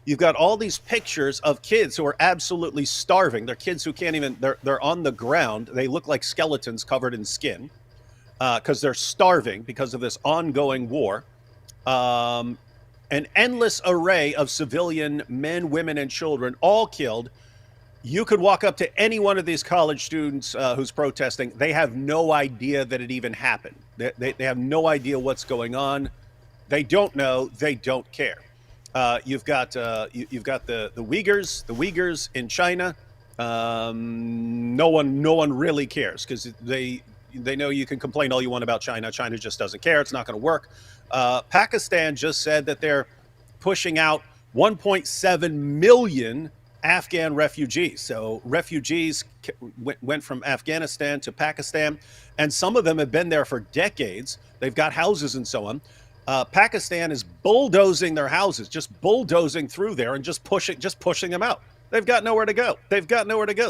Speaker 1: You've got all these pictures of kids who are absolutely starving. They're kids who can't even, they're on the ground. They look like skeletons covered in skin because they're starving because of this ongoing war. An endless array of civilian men, women, and children all killed. You could walk up to any one of these college students who's protesting. They have no idea that it even happened. They have no idea what's going on. They don't know. They don't care. You've got the Uyghurs in China. No one really cares because they know you can complain all you want about China. China just doesn't care. It's not going to work. Pakistan just said that they're pushing out 1.7 million Afghan refugees. So refugees went from Afghanistan to Pakistan, and some of them have been there for decades. They've got houses and so on. Pakistan is bulldozing their houses, just bulldozing through there and just pushing them out. They've got nowhere to go.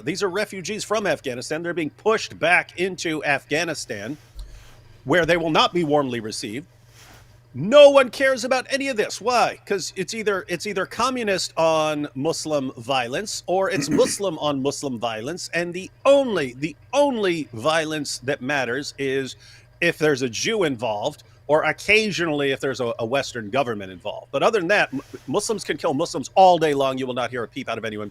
Speaker 1: These are refugees from Afghanistan. They're being pushed back into Afghanistan, where they will not be warmly received. No one cares about any of this. Why? Because it's either communist on Muslim violence or it's Muslim on Muslim violence, and the only violence that matters is if there's a Jew involved, or occasionally if there's a Western government involved. But other than that, Muslims can kill Muslims all day long. You will not hear a peep out of anyone.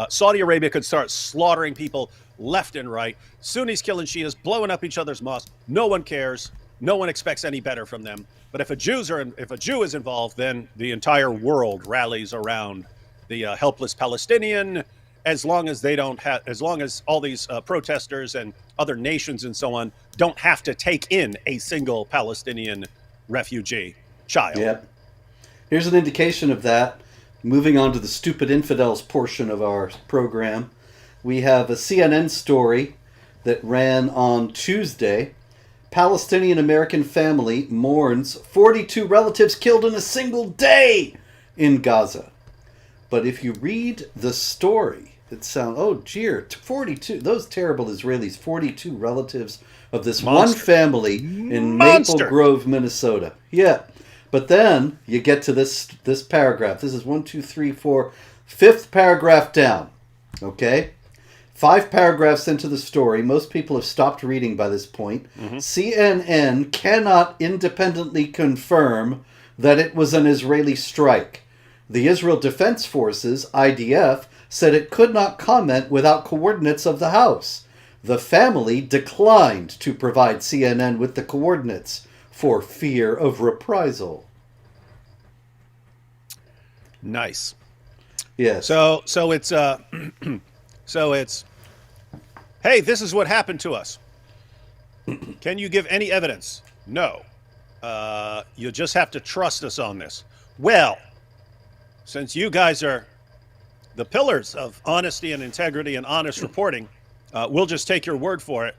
Speaker 1: Saudi Arabia could start slaughtering people left and right. Sunnis killing Shias, blowing up each other's mosques. No one cares. No one expects any better from them. But if a Jew is involved, then the entire world rallies around the helpless Palestinian. As long as all these protesters and other nations and so on don't have to take in a single Palestinian refugee child.
Speaker 2: Yep. Here's an indication of that. Moving on to the stupid infidels portion of our program, we have a CNN story that ran on Tuesday. Palestinian American family mourns 42 relatives killed in a single day in Gaza. But if you read the story, it sounds, 42, those terrible Israelis, 42 relatives of this one family in Maple Grove, Minnesota. Yeah. But then you get to this paragraph. This is 1, 2, 3, 4, fifth paragraph down. Okay? 5 paragraphs into the story. Most people have stopped reading by this point. CNN cannot independently confirm that it was an Israeli strike. The Israel Defense Forces, IDF, said it could not comment without coordinates of the house. The family declined to provide CNN with the coordinates for fear of reprisal.
Speaker 1: Nice.
Speaker 2: Yes.
Speaker 1: So it's hey, this is what happened to us. Can you give any evidence? No. You just have to trust us on this. Well, since you guys are the pillars of honesty and integrity and honest reporting, we'll just take your word for it.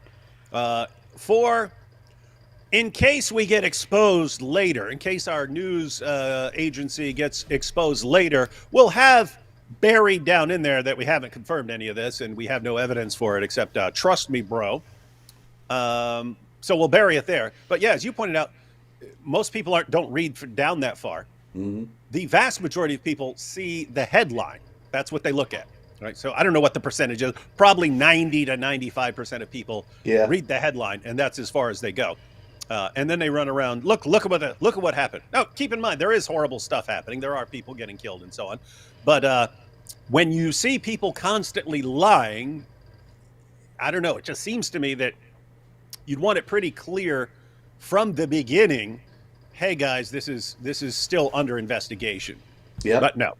Speaker 1: In case we get exposed later, in case our news agency gets exposed later, we'll have buried down in there that we haven't confirmed any of this and we have no evidence for it except trust me, bro. So we'll bury it there. But yeah, as you pointed out, most people don't read down that far. The vast majority of people see the headline. That's what they look at. Right. So I don't know what the percentage is. Probably 90 to 95% of people read the headline, and that's as far as they go. And then they run around. Look at what happened. Now, keep in mind there is horrible stuff happening. There are people getting killed and so on. But when you see people constantly lying, I don't know. It just seems to me that you'd want it pretty clear from the beginning. Hey guys, this is still under investigation. Yeah. But no.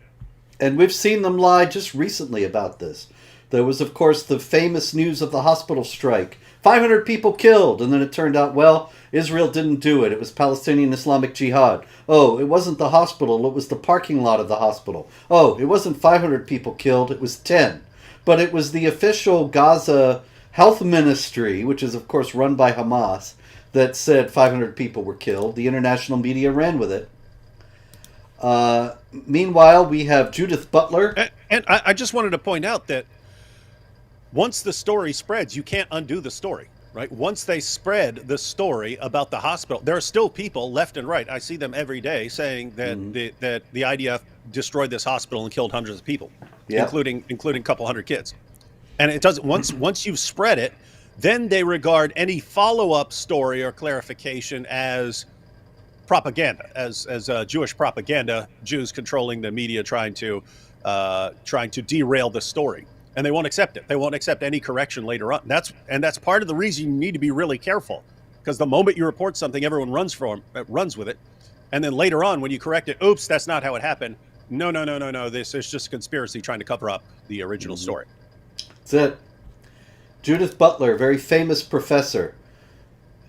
Speaker 2: And we've seen them lie just recently about this. There was, of course, the famous news of the hospital strike. 500 people killed. And then it turned out, well, Israel didn't do it. It was Palestinian Islamic Jihad. Oh, it wasn't the hospital. It was the parking lot of the hospital. Oh, it wasn't 500 people killed. It was 10. But it was the official Gaza health ministry, which is, of course, run by Hamas, that said 500 people were killed. The international media ran with it. Meanwhile, we have Judith Butler.
Speaker 1: And I just wanted to point out that once the story spreads, you can't undo the story, right? Once they spread the story about the hospital, there are still people left and right. I see them every day saying that the IDF destroyed this hospital and killed hundreds of people, including a couple hundred kids. And it doesn't. Once you've spread it, then they regard any follow-up story or clarification as propaganda, as Jewish propaganda, Jews controlling the media, trying to derail the story, and they won't accept it. They won't accept any correction later on. That's part of the reason you need to be really careful, because the moment you report something, everyone runs with it, and then later on when you correct it, oops, that's not how it happened. No. This is just a conspiracy trying to cover up the original story.
Speaker 2: That's it. Judith Butler, very famous professor.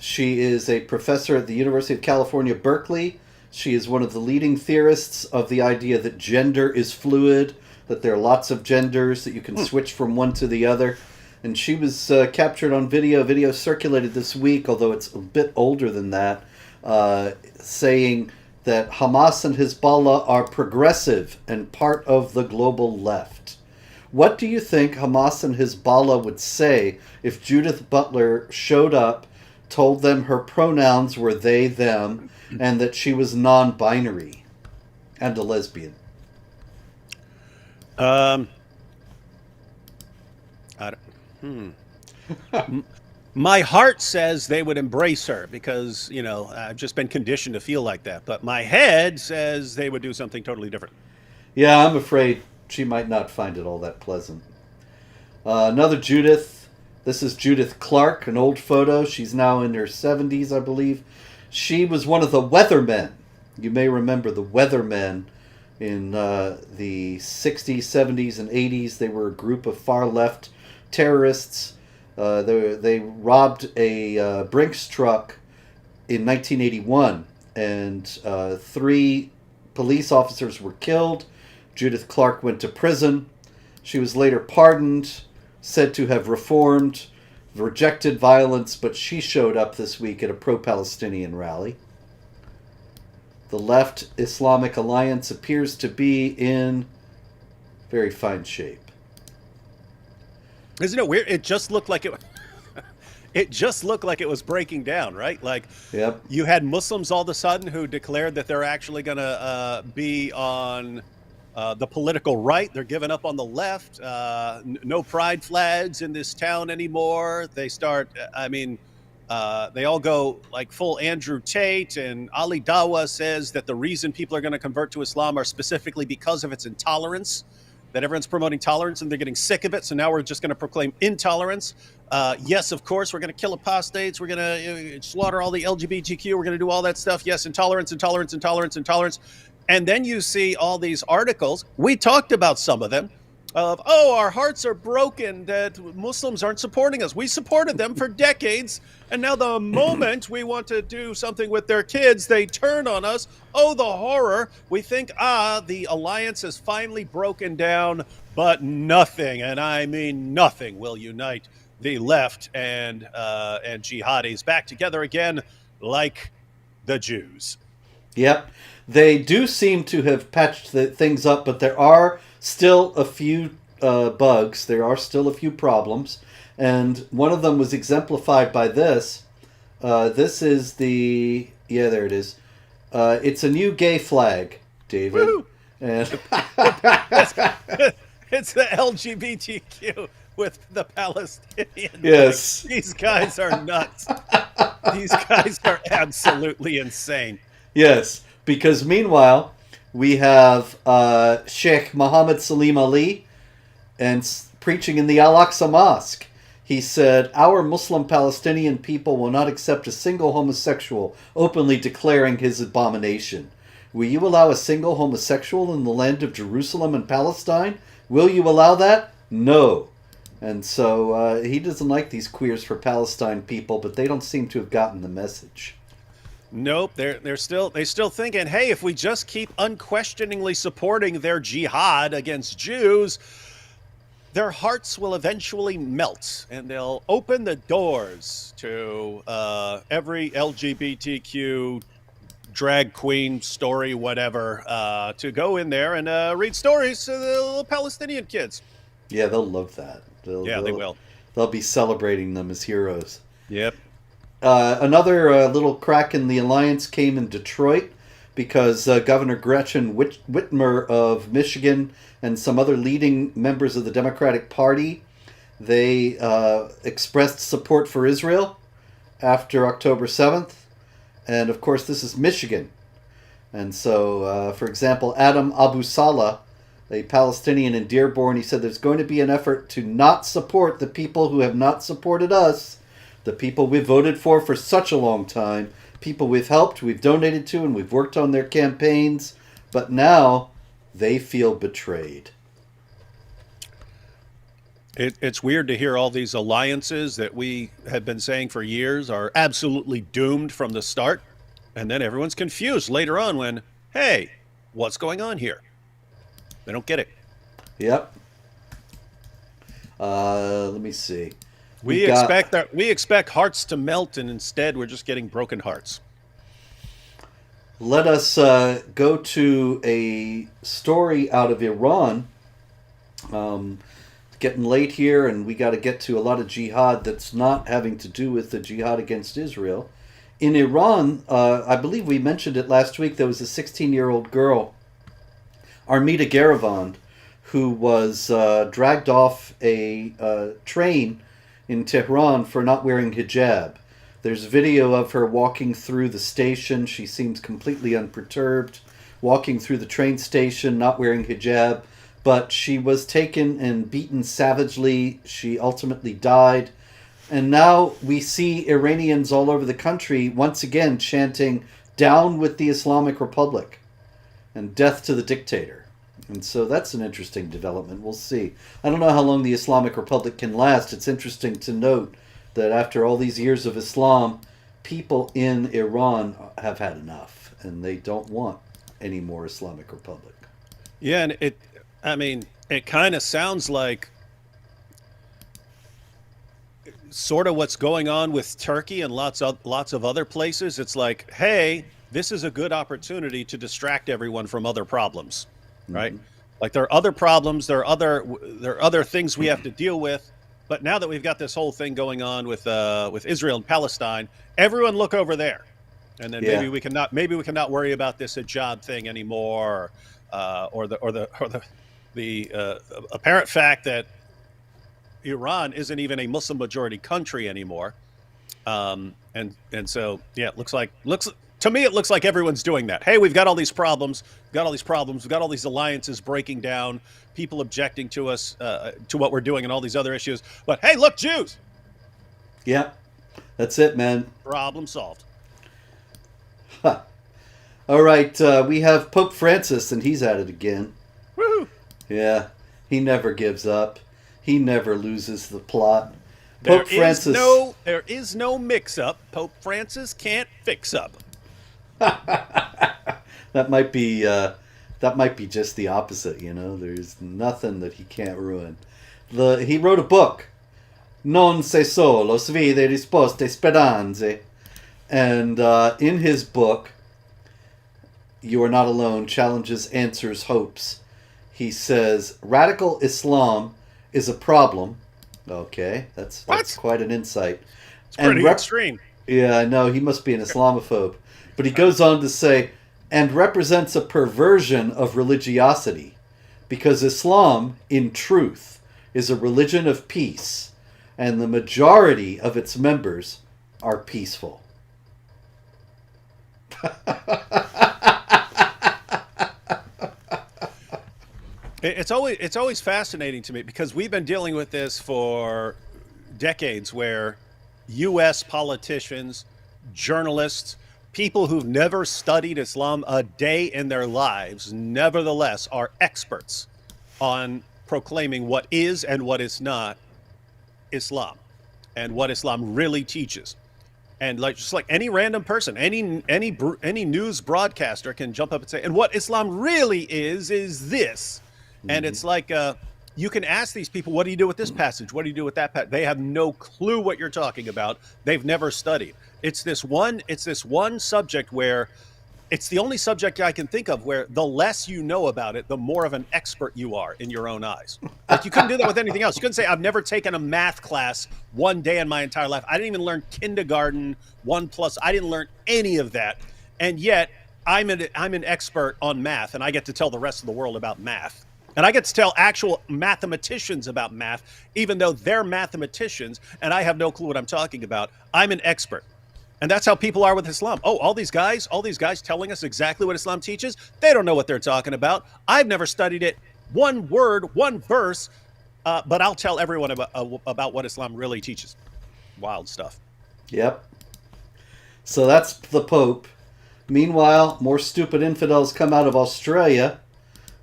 Speaker 2: She is a professor at the University of California, Berkeley. She is one of the leading theorists of the idea that gender is fluid, that there are lots of genders, that you can switch from one to the other. And she was captured on video. Video circulated this week, although it's a bit older than that, saying that Hamas and Hezbollah are progressive and part of the global left. What do you think Hamas and Hezbollah would say if Judith Butler showed up, told them her pronouns were they, them, and that she was non-binary and a lesbian?
Speaker 1: My heart says they would embrace her because, I've just been conditioned to feel like that. But my head says they would do something totally different.
Speaker 2: Yeah, I'm afraid she might not find it all that pleasant. Another Judith. This is Judith Clark, an old photo. She's now in her 70s, I believe. She was one of the Weathermen. You may remember the Weathermen in the 60s, 70s, and 80s. They were a group of far left terrorists. They robbed a Brinks truck in 1981, and 3 police officers were killed. Judith Clark went to prison. She was later pardoned, said to have reformed, rejected violence, but she showed up this week at a pro-Palestinian rally. The Left Islamic Alliance appears to be in very fine shape.
Speaker 1: Isn't it weird? It just looked like it. It just looked like it was breaking down, right? Like,
Speaker 2: Yep.
Speaker 1: you had Muslims all of a sudden who declared that they're actually going to be on the political right. They're giving up on the left. No pride flags in this town anymore. They start. They all go like full Andrew Tate, and Ali Dawa says that the reason people are going to convert to Islam are specifically because of its intolerance. That everyone's promoting tolerance and they're getting sick of it. So now we're just going to proclaim intolerance. Yes, of course, we're going to kill apostates. We're going to slaughter all the LGBTQ. We're going to do all that stuff. Yes, intolerance, intolerance, intolerance, intolerance. And then you see all these articles. We talked about some of them of, our hearts are broken that Muslims aren't supporting us. We supported them for decades. And now the moment we want to do something with their kids, they turn on us. Oh, the horror. We think, the alliance has finally broken down, but nothing, and I mean nothing, will unite the left and jihadis back together again like the Jews.
Speaker 2: Yep. They do seem to have patched things up, but there are still a few bugs. There are still a few problems. And one of them was exemplified by this. This is the... Yeah, there it is. It's a new gay flag, David.
Speaker 1: Woo-hoo.
Speaker 2: And
Speaker 1: it's the LGBTQ with the Palestinian.
Speaker 2: yes.
Speaker 1: These guys are nuts. These guys are absolutely insane.
Speaker 2: Yes, because meanwhile, we have Sheikh Mohammed Salim Ali and preaching in the Al-Aqsa Mosque. He said, "Our Muslim Palestinian people will not accept a single homosexual openly declaring his abomination. Will you allow a single homosexual in the land of Jerusalem and Palestine? Will you allow that? No." And so he doesn't like these Queers for Palestine people, but they don't seem to have gotten the message.
Speaker 1: Nope, they're still thinking, hey, if we just keep unquestioningly supporting their jihad against Jews, their hearts will eventually melt, and they'll open the doors to every LGBTQ drag queen story, whatever, to go in there and read stories to the little Palestinian kids.
Speaker 2: Yeah, they'll love that.
Speaker 1: They will.
Speaker 2: They'll be celebrating them as heroes.
Speaker 1: Yep.
Speaker 2: Another little crack in the alliance came in Detroit because Governor Gretchen Whitmer of Michigan and some other leading members of the Democratic Party, they expressed support for Israel after October 7th. And of course, this is Michigan. And so, for example, Adam Abu Salah, a Palestinian in Dearborn, he said there's going to be an effort to not support the people who have not supported us, the people we've voted for such a long time, people we've helped, we've donated to, and we've worked on their campaigns, but now they feel betrayed.
Speaker 1: It's weird to hear all these alliances that we have been saying for years are absolutely doomed from the start, and then everyone's confused later on when, hey, what's going on here? They don't get it.
Speaker 2: Yep. Let me see.
Speaker 1: We expect hearts to melt, and instead we're just getting broken hearts.
Speaker 2: Let us go to a story out of Iran. Getting late here, and we got to get to a lot of jihad that's not having to do with the jihad against Israel. In Iran, I believe we mentioned it last week, there was a 16-year-old girl, Armida Garivand, who was dragged off a train in Tehran for not wearing hijab. There's video of her walking through the station. She seems completely unperturbed, walking through the train station, not wearing hijab. But she was taken and beaten savagely. She ultimately died. And now we see Iranians all over the country once again chanting, "Down with the Islamic Republic," and "Death to the dictator." And so that's an interesting development. We'll see. I don't know how long the Islamic Republic can last. It's interesting to note that after all these years of Islam, people in Iran have had enough, and they don't want any more Islamic Republic.
Speaker 1: Yeah, and it kind of sounds like sort of what's going on with Turkey and lots of other places. It's like, hey, this is a good opportunity to distract everyone from other problems, right?
Speaker 2: Mm-hmm.
Speaker 1: Like there are other problems, there are other things we have to deal with. But now that we've got this whole thing going on with Israel and Palestine, everyone look over there, and then maybe we cannot worry about this hijab thing anymore, or the apparent fact that Iran isn't even a Muslim majority country anymore, and so yeah, it looks to me it looks like everyone's doing that. Hey, we've got all these problems, we've got all these alliances breaking down, people objecting to us, to what we're doing, and all these other issues. But hey, look, Jews.
Speaker 2: Yeah, that's it, man.
Speaker 1: Problem solved.
Speaker 2: Huh. All right, we have Pope Francis, and he's at it again.
Speaker 1: Woohoo!
Speaker 2: Yeah, he never gives up. He never loses the plot.
Speaker 1: There is no mix-up. Pope Francis can't fix up.
Speaker 2: That might be just the opposite. You know, there's nothing that he can't ruin. He wrote a book, Non sei solo, sfide, risposte, speranze, and in his book, You Are Not Alone: Challenges, Answers, Hopes, he says radical Islam is a problem. Okay, that's quite an insight.
Speaker 1: It's pretty extreme.
Speaker 2: Yeah, I know, he must be an Islamophobe. But he goes on to say, and represents a perversion of religiosity, because Islam, in truth, is a religion of peace, and the majority of its members are peaceful.
Speaker 1: It's always fascinating to me because we've been dealing with this for decades, where U.S. politicians, journalists, people who've never studied Islam a day in their lives, nevertheless are experts on proclaiming what is and what is not Islam, and what Islam really teaches. And just like any random person, any news broadcaster can jump up and say, and what Islam really is this. Mm-hmm. And it's like, you can ask these people, what do you do with this passage? What do you do with that passage? They have no clue what you're talking about. They've never studied. It's this one subject where it's the only subject I can think of where the less you know about it, the more of an expert you are in your own eyes. Like you couldn't do that with anything else. You couldn't say, I've never taken a math class one day in my entire life. I didn't even learn kindergarten, 1+. I didn't learn any of that. And yet I'm an expert on math, and I get to tell the rest of the world about math. And I get to tell actual mathematicians about math, even though they're mathematicians and I have no clue what I'm talking about. I'm an expert. And that's how people are with Islam. Oh, all these guys telling us exactly what Islam teaches. They don't know what they're talking about. I've never studied it. One word, one verse, but I'll tell everyone about what Islam really teaches. Wild stuff.
Speaker 2: Yep. So that's the Pope. Meanwhile, more stupid infidels come out of Australia.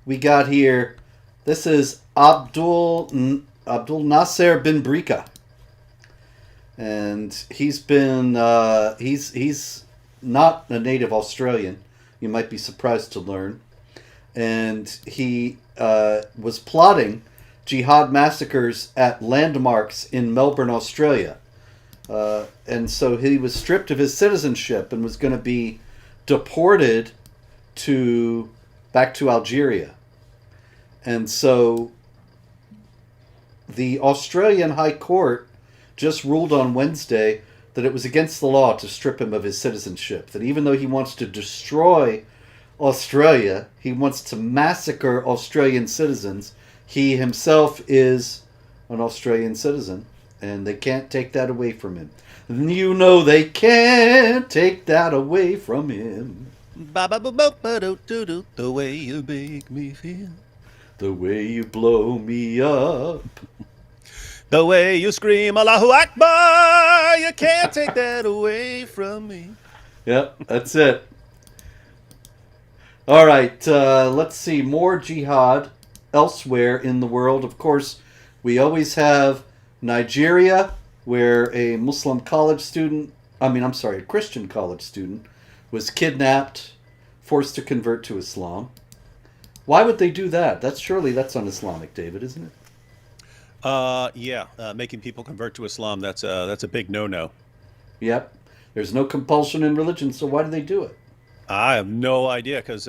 Speaker 2: We got here, this is Abdul Nasser bin Brika. And he's been, he's not a native Australian. You might be surprised to learn. And he was plotting jihad massacres at landmarks in Melbourne, Australia. And so he was stripped of his citizenship and was going to be deported back to Algeria. And so the Australian High Court just ruled on Wednesday that it was against the law to strip him of his citizenship. That even though he wants to destroy Australia, he wants to massacre Australian citizens. He himself is an Australian citizen. and they can't take that away from him. You know they can't take that away from him.
Speaker 1: Ba-ba-ba-ba-ba-do-do-do, the way you make me feel.
Speaker 2: The way you blow me up.
Speaker 1: The way you scream Allahu Akbar, you can't take that away from me.
Speaker 2: Yep, that's it. All right, let's see. More jihad elsewhere in the world. Of course, we always have Nigeria, where a Muslim college student, a Christian college student, was kidnapped, forced to convert to Islam. Why would they do that? That's un-Islamic, David, isn't it?
Speaker 1: Making people convert to Islam, that's a big no-no.
Speaker 2: Yep. There's no compulsion in religion, so why do they do it?
Speaker 1: I have no idea, because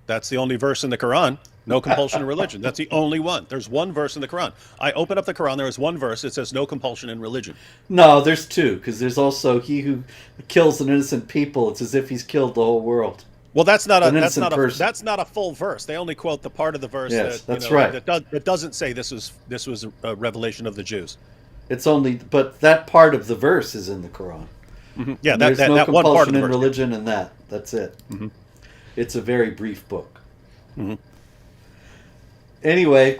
Speaker 1: that's the only verse in the Quran. No compulsion in religion. That's the only one. There's one verse in the Quran. I open up the Quran, there is one verse. It says no compulsion in religion.
Speaker 2: No, there's two, because there's also he who kills an innocent people. It's as if he's killed the whole world.
Speaker 1: Well, that's not a full verse. They only quote the part of the verse that doesn't say this was a revelation of the Jews.
Speaker 2: It's only, but that part of the verse is in the Quran.
Speaker 1: Mm-hmm. Yeah,
Speaker 2: there's no
Speaker 1: that
Speaker 2: compulsion
Speaker 1: one part of the
Speaker 2: in
Speaker 1: verse.
Speaker 2: religion, and that's it.
Speaker 1: Mm-hmm.
Speaker 2: It's a very brief book.
Speaker 1: Mm-hmm.
Speaker 2: Anyway,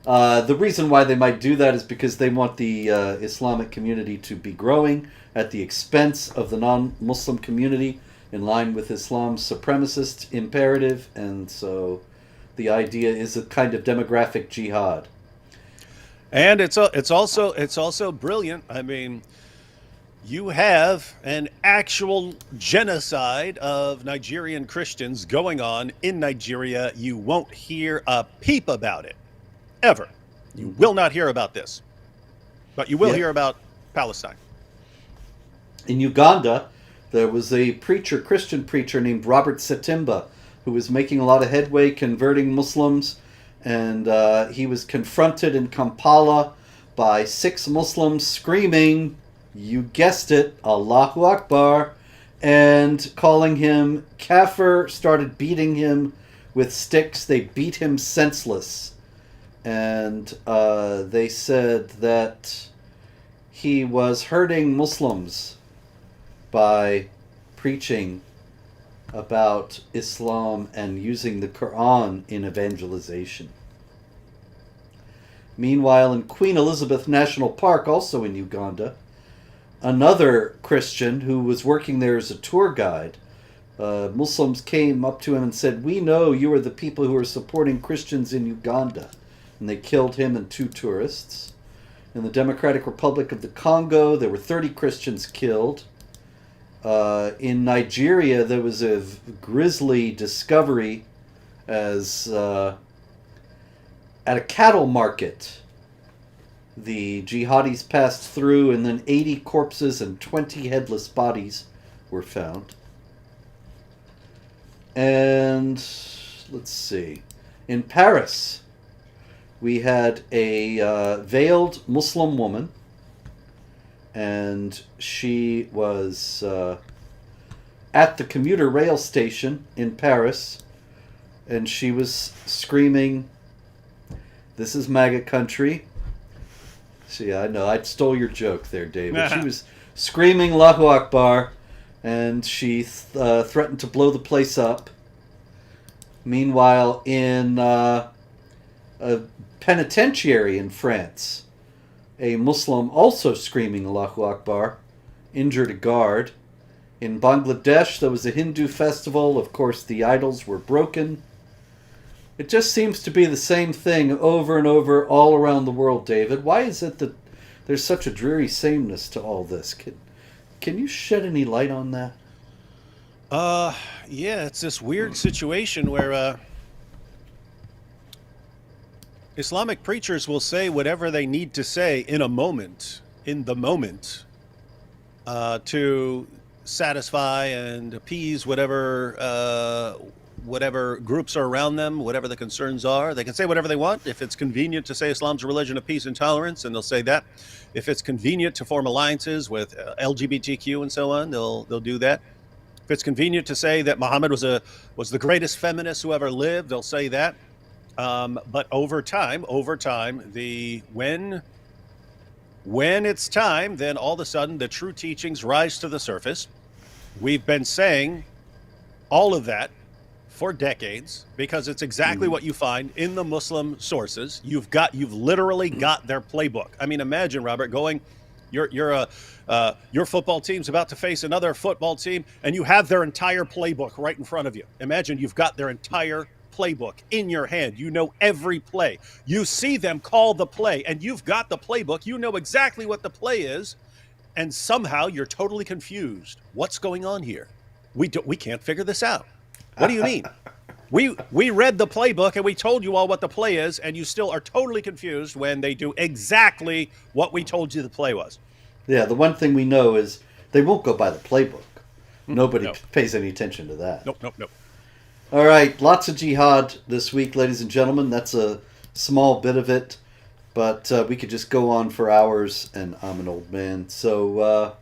Speaker 2: the reason why they might do that is because they want the Islamic community to be growing at the expense of the non-Muslim community, in line with Islam's supremacist imperative, and so the idea is a kind of demographic jihad.
Speaker 1: And it's also brilliant. I mean, you have an actual genocide of Nigerian Christians going on in Nigeria. You won't hear a peep about it, ever. You will not hear about this, but you will hear about Palestine.
Speaker 2: In Uganda, there was a Christian preacher named Robert Setimba, who was making a lot of headway converting Muslims, and he was confronted in Kampala by 6 Muslims screaming, you guessed it, Allahu Akbar, and calling him kafir, started beating him with sticks. They beat him senseless, and they said that he was hurting Muslims by preaching about Islam and using the Quran in evangelization. Meanwhile, in Queen Elizabeth National Park, also in Uganda, another Christian who was working there as a tour guide, Muslims came up to him and said, we know you are the people who are supporting Christians in Uganda. And they killed him and 2 tourists. In the Democratic Republic of the Congo, there were 30 Christians killed. In Nigeria, there was a grisly discovery as at a cattle market. The jihadis passed through, and then 80 corpses and 20 headless bodies were found. And let's see. In Paris, we had a veiled Muslim woman, and she was at the commuter rail station in Paris, and she was screaming, this is MAGA country. See, I know, I stole your joke there, David. She was screaming Allahu Akbar, and she threatened to blow the place up. Meanwhile, in a penitentiary in France, a Muslim also screaming Allahu Akbar injured a guard. In Bangladesh, there was a Hindu festival. Of course, the idols were broken. It just seems to be the same thing over and over all around the world, David. Why is it that there's such a dreary sameness to all this? Can you shed any light on that?
Speaker 1: Yeah, it's this weird situation where Islamic preachers will say whatever they need to say in the moment, to satisfy and appease whatever groups are around them, whatever the concerns are. They can say whatever they want. If it's convenient to say Islam's a religion of peace and tolerance, and they'll say that. If it's convenient to form alliances with LGBTQ and so on, they'll do that. If it's convenient to say that Muhammad was the greatest feminist who ever lived, they'll say that. But over time, when When it's time, then all of a sudden the true teachings rise to the surface. We've been saying all of that for decades because it's exactly what you find in the Muslim sources. You've literally got their playbook. I mean, imagine, Robert, your football team's about to face another football team, and you have their entire playbook right in front of you. Imagine you've got their entire playbook in your hand. You know every play. You see them call the play, and you've got the playbook. You know exactly what the play is, and somehow you're totally confused. What's going on here? We can't figure this out. What do you mean? We read the playbook and we told you all what the play is, and you still are totally confused when they do exactly what we told you the play was.
Speaker 2: Yeah, the one thing we know is they won't go by the playbook. Nobody
Speaker 1: No.
Speaker 2: pays any attention to that.
Speaker 1: Nope.
Speaker 2: All right, lots of jihad this week, ladies and gentlemen. That's a small bit of it, but we could just go on for hours, and I'm an old man. So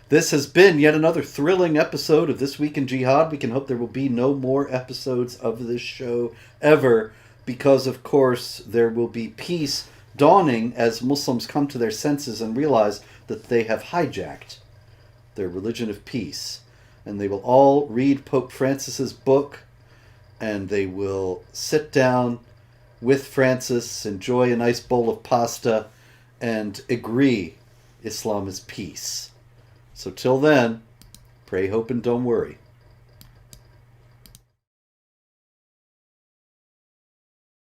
Speaker 2: this has been yet another thrilling episode of This Week in Jihad. We can hope there will be no more episodes of this show ever, because, of course, there will be peace dawning as Muslims come to their senses and realize that they have hijacked their religion of peace. And they will all read Pope Francis's book, and they will sit down with Francis, enjoy a nice bowl of pasta, and agree Islam is peace. So till then, pray, hope, and don't worry.